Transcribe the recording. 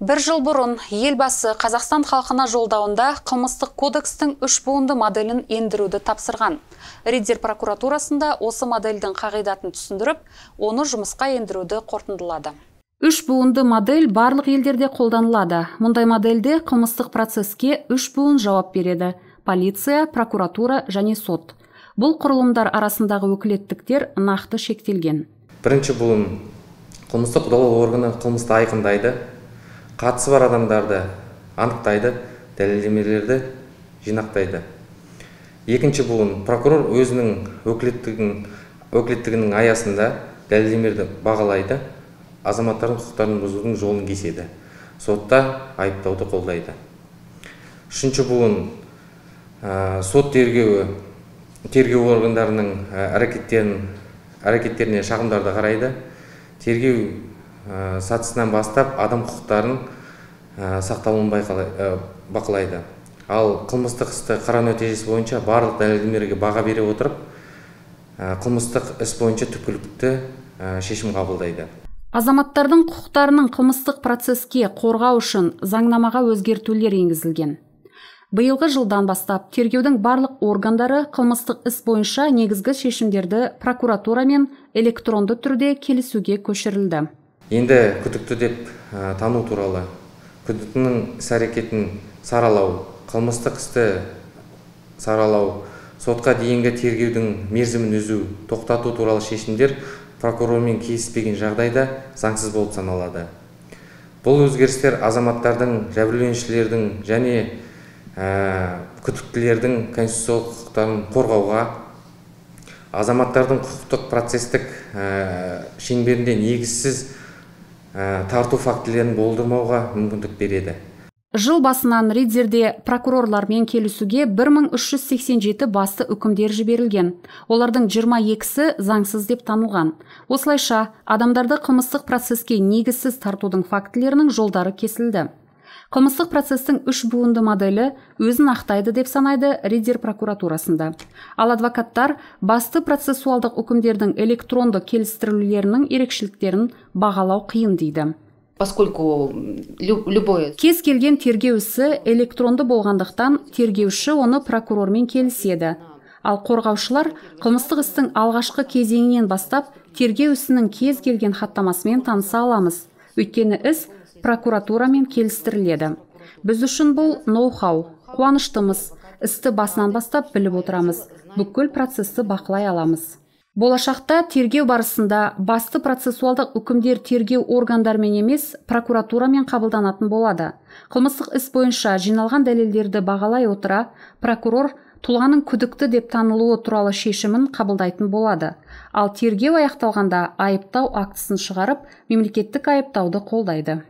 Bir жыл бұрын елбасы Қазақстан халқына жолдауында қылмыстық кодекстің 3 буынды моделін ендіруді тапсырған. Риддер прокуратурасында осы модельдің қағидатын түсіндіріп, оны жұмысқа ендіруді қорытындылады. 3 буынды модель барлық елдерде қолданылады. Мұндай модельде қылмыстық процеске 3 буын жауап береді: полиция, прокуратура және сот. Бұл құрылымдар арасындағы өкілеттіктер нақты шектелген. Бірінші буын қылмыстық қудалау органы қылмысты айқындайды, қатысы бар адамдарды анықтайды, дәлелдемелерді жинақтайды. Екінші буын прокурор өзінің өкілеттігінің аясында дәлелдемелерді бағалайды, азаматтардың құқықтарын бұзудың жолын кеседі. Сотта айыптауды қолдайды. Үшінші буын сот тергеу органдарының әрекеттеріне шағымдарды қарайды. Тергеу сатысынан бастап адам құқықтарын сақталуын бақылайды. Ал қылмыстық істі қарау нәтижесі бойынша барлық дәлелдемелерге баға бере отырып, қылмыстық іс бойынша түпкілікті шешім қабылдайды. Азаматтардың құқықтарының қылмыстық процеске қорғау үшін заңнамаға өзгертулер енгізілген. Биылғы жылдан бастап тергеудің барлық органдары қылмыстық іс бойынша негізгі шешімдерді прокуратурамен электронды түрде келісуге көшірілді. Енді күдікті деп тану туралы, күдіктінің іс-әрекетін саралау, қылмыстық істі саралау, сотқа дейінгі тергеудің мерзімін үзу, тоқтату туралы шешімдер прокурормен келіспеген жағдайда заңсыз болып саналады. Бұл өзгерістер азаматтардың, жәбірленушілердің және күдіктілердің конституциялық құқықтарын қорғауға, азаматтардың құқықтық процестік шеңберінде негізсіз тарту фактілерін болдырмауға мүмкіндік береді. Жыл басынан Риддерде прокурорлармен келісуге 1387 басты үкімдер жіберілген. Олардың 22-сі заңсыз деп танылған. Осылайша, адамдарды қылмыстық процеске негізсіз тартудың фактілерінің жолдары кесілді. Қылмыстық процестің 3 буынды моделі өзін ақтайды деп санайды Риддер прокуратурасында. Ал адвокаттар басты процессуалдық үкімдердің электронды келістірілулерінің ерекшеліктерін бағалау қиын дейді. Поскольку кез келген тергеу ісі электронды болғандықтан, тергеуші оны прокурормен келіседі. Ал қорғаушылар қылмыстық істің алғашқы кезеңінен бастап тергеу ісінің кез келген хаттамасымен таныса аламыз. Өйткені іс прокуратурамен келістіріледі. Біз үшін бұл ноу-хау. Қуаныштымыз. Істі басынан бастап біліп отырамыз. Бүкіл процесті бақылай аламыз. Болашақта тергеу барысында басты процессуалдық үкімдер тергеу органдарымен емес, прокуратурамен қабылданатын болады. Қылмыстық іс бойынша жиналған дәлелдерді бағалай отыра, прокурор тұлғаның күдікті деп танылуы туралы шешімін қабылдайтын болады. Ал тергеу аяқталғанда айыптау актісін шығарып, мемлекеттік айыптауды қолдайды.